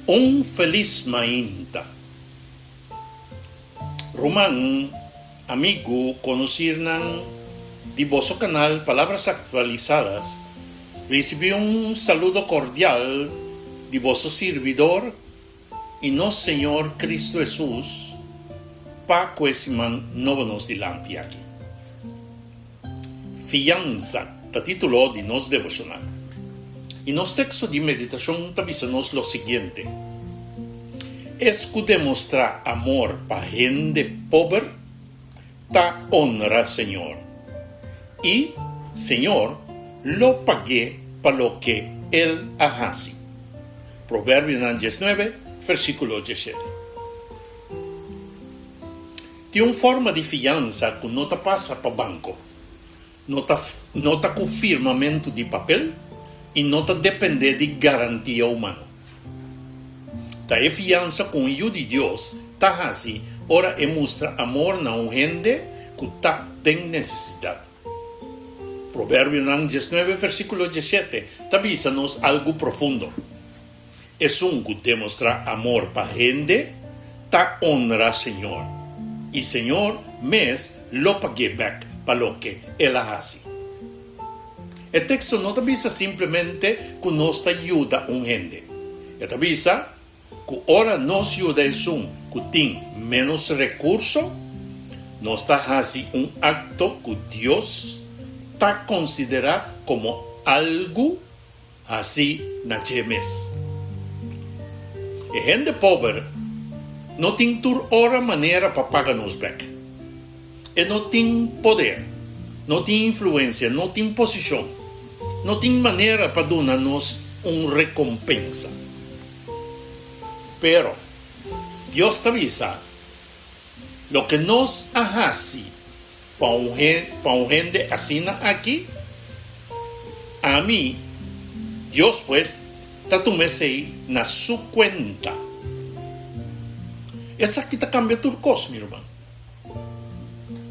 Un feliz mainta. Román, amigo, conocirnan de vosso canal Palabras Actualizadas, recibió un saludo cordial de vosso servidor y nos Señor Cristo Jesús, pa quesiman novenos dilante aquí. Fianza, título de nos devocional. Y nos texto de meditación tabisanos lo siguiente. Es que demostrar amor para gente pobre, ta honra Señor. Y Señor lo pagué para lo que Él hace. Proverbios 19, versículo 17. Tiene una forma de fianza que no te pasa para banco. No te con firmamento de papel y no te depende de garantía humana. Ta é fianza com o de Deus, ta assim, ora é mostra amor na gente que ta tem necessidade. Proverbios 19, versículo 17, avisa-nos algo profundo. É que demonstra amor para gente, ta honra Senhor. E Senhor, mes lo pague back para lo que Ele hace. El texto no te avisa simplemente que nos ayuda un gente. Te avisa que ahora nos ayuda es un que tiene menos recursos, nos hace un acto que Dios está considera como algo así na mes. La gente pobre no tiene otra manera para pagarnos back. Y no tiene poder, no tiene influencia, no tiene posición. No tiene manera para darnos una recompensa. Pero Dios te avisa lo que nos hace para un gente así aquí. A mí, Dios pues, te tomese na su cuenta. Esa aquí te cambia tu cosa, mi hermano.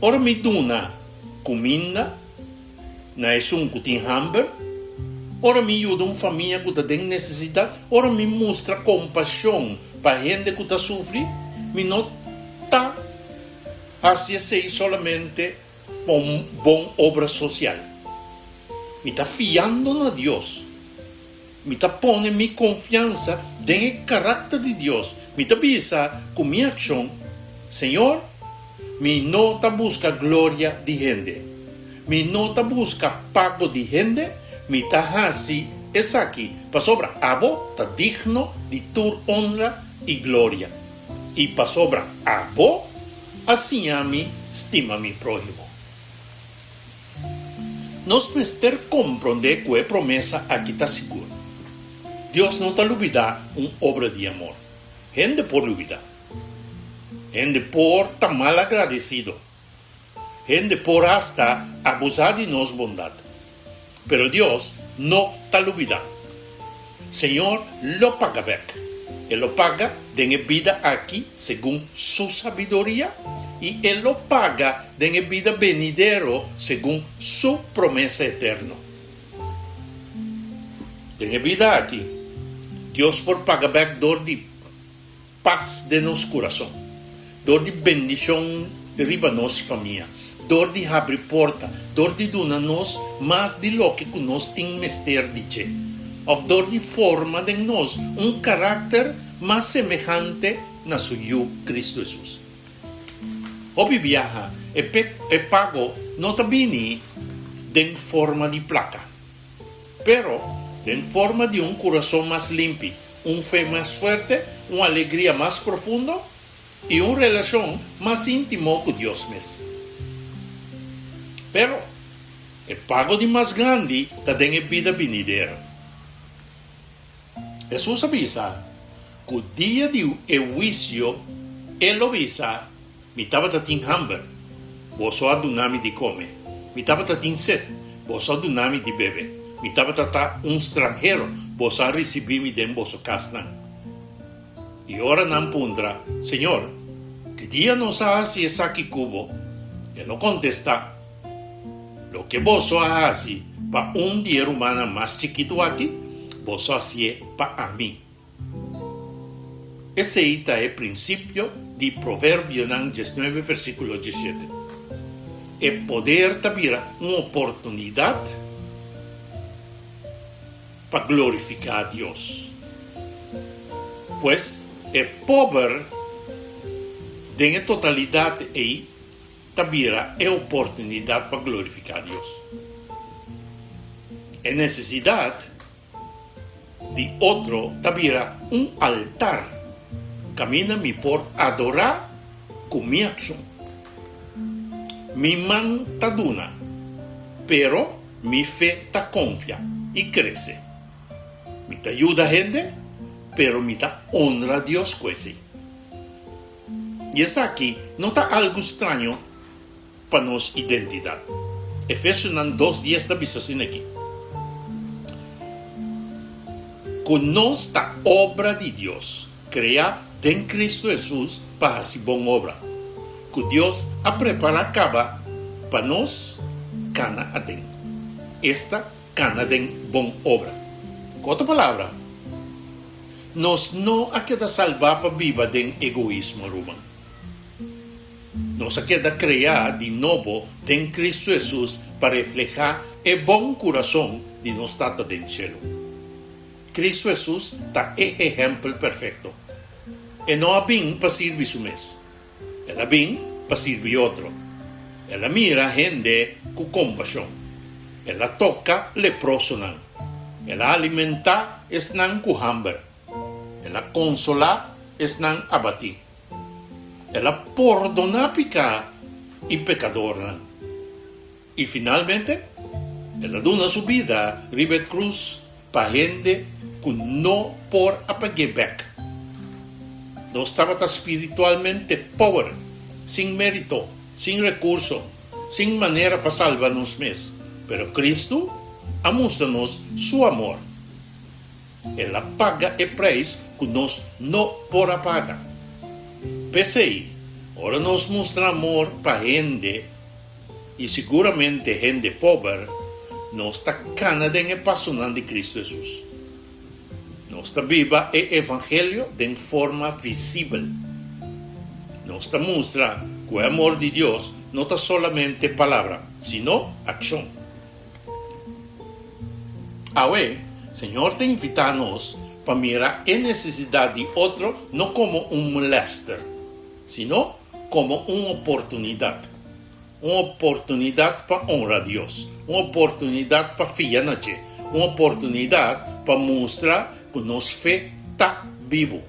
Ahora me dona comida. Na es un que tiene hambre, ora me ayuda una familia que tem necesidad, ora me muestra compasión para gente que sufre, me no está haciendo solamente con buena obra social. Me está fiando en Dios, me está poniendo mi confianza en el carácter de Dios, me está avisa con mi acción, Señor, me no está busca gloria de gente. Mi nota busca pago de gente, mi tahasi es aquí, para sobra abo, está digno de tu honra y gloria. Y para sobra abo, así a mí estima mi prójimo. Nos mester comprender que promesa aquí está seguro. Dios no te olvida una obra de amor. Gente por olvidar. Gente por estar mal agradecido. Gente por hasta abusar de nos bondad. Pero Dios no te olvida. Señor lo paga back. Él lo paga de vida aquí según su sabiduría y Él lo paga de vida venidero según su promesa eterna. De vida aquí, Dios por paga back dor de paz de nos corazón, dor de bendición arriba nos familia. Dor de abrir porta, dor de donar-nos mais de lo que nos tem mester dizer. Of dor de forma de nós carácter mais semejante na suyo Cristo Jesus. Obi viaja e pago não tabini de forma de placa, pero de forma de coração mais limpo, fé mais forte, uma alegria mais profunda e uma relação mais íntima com Deus mesmo. Pero el pago de más grande está en vida venidera. Jesús avisa que el día del juicio, Él avisa, mi estaba tin hambre, vos a dunami de come, mi estaba tin sed, vos a dunami de bebe, mi estaba un extranjero, vos a recibirme de vos casa. Y ahora nan pundra, Señor, que día nos hace esa aquí cubo, y no contesta, lo que vos haces para un día humano más chiquito aquí, vos haces para mí. Esse é o princípio de Provérbio 19, versículo 17. É poder tabira uma oportunidade para glorificar a Deus. Pois é pobre em totalidade aí tabira é oportunidade para glorificar a Deus. É necessidade de outro tabira altar. Camina-me por adorar com minha ação. Mi mão ta duna, pero mi fé ta confia e cresce. Mi ta ajuda a gente, pero mi ta honra a Deus com esse. E isso aqui não está algo estranho para nossa identidade. Efésios 2:10 está visto assim aqui. Conosco a obra de Deus, criada em Cristo Jesus para fazer boa obra, que Deus a preparar acaba para nós, cana adem. Esta cana de boa obra. Com outra palavra, nós não queda salvar para viva de egoísmo humano. Nós queda criar de novo em Cristo Jesus para reflejar o bom coração de nós tata do céu. Cristo Jesus está é exemplo perfeito. E não há bem para servir o mês. Ela bem para servir outro. Ela mira a gente com compaixão. Ela toca leproso não. Ela alimenta não com hambre. Ela consola não abati. Ela perdona pecar e pecador não. E finalmente, ela dona sua vida, ribet cruz, para gente que não por apagar. Nós estávamos espiritualmente pobre, sem mérito, sem recurso, sem maneira para salvar-nos mesmos. Pero Cristo mostra-nos seu amor. Ela paga o preço que nós não por pagar. Pensei, ora nós mostramos amor para gente, e seguramente gente pobre, nós está canada em apaixonado de Cristo Jesus. Nós está viva o Evangelho de forma visível. Nós está mostra que o amor de Deus não está solamente palavra, sino ação. Agora, o Senhor te invita a nós para mirar a necessidade de outro não como molester, sino como uma oportunidade. Uma oportunidade para honrar a Deus. Uma oportunidade para fiar na gente. Uma oportunidade para mostrar que nossa fé está vivo.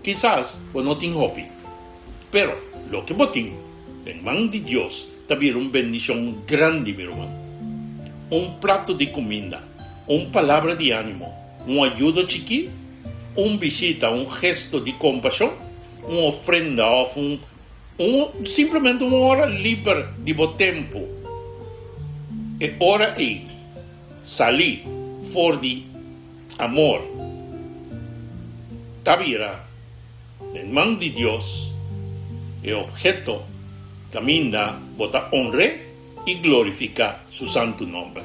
Quizás não tem hobby, pero lo que botin, em mão de Deus, está vir uma bendição grande, meu irmão. Prato de comida, palavra de ânimo, ajuda chiqui, visita, gesto de compaixão, ofrenda, simplesmente uma hora livre de bom tempo. E hora aí, salir fora de amor, tabira, en mão de Deus, é objeto, caminha, bota honra e glorifica seu santo nome.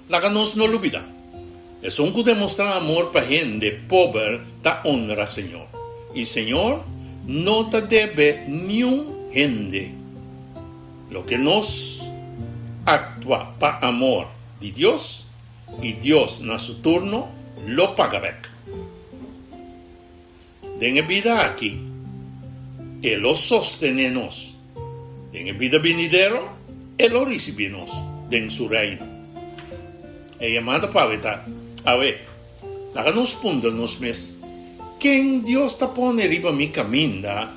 Lá nos não olvida, é um que demonstrar amor para gente pobre, da honra, Senhor. E Senhor, não te deve nenhum gente. Lo que nos actúa para amor de Deus, e Deus, na seu turno, lo paga back. Den a vida aqui, Ele lo sostene-nos. Den a vida venidero, Ele lo recebe-nos, den seu reino. E amada paveta, a ver, lá nos punta-nos mes, quem Deus está pondo riba mi caminho,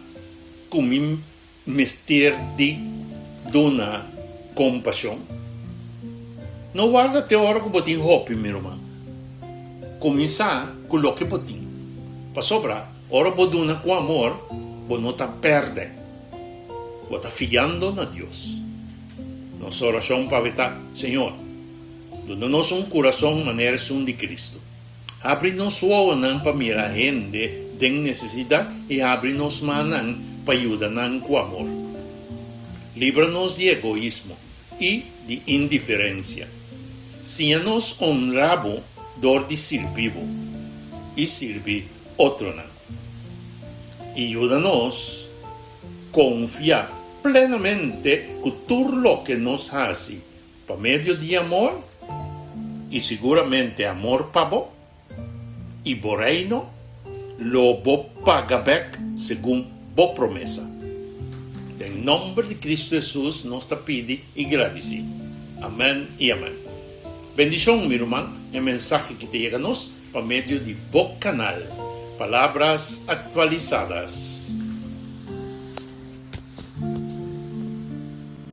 com mi mister de dona compaixão. Não guarda até a hora que botin hopi, meu irmão. Começar com o que botin. Para sobrar, ora boduna com amor, bo não está perde. Bo está fiando na Deus. Nossa oração para vetar, Senhor, dona-nos coração maneira de Cristo. Abre-nos o anão para mirar gente de necessidade e abre-nos manang para ajudar com amor. Livra-nos de egoísmo e de indiferença. Sinha-nos honrabo dor de servir e servir otro na. Ayúdanos confiar plenamente que todo lo que nos hace por medio de amor y seguramente amor para vos y por reino lo vos paga back según vos promesa. En nombre de Cristo Jesús nos te pide y agradece. Amén y amén. Bendición, mi hermano, el mensaje que te llega por medio de vos canal. Palabras actualizadas.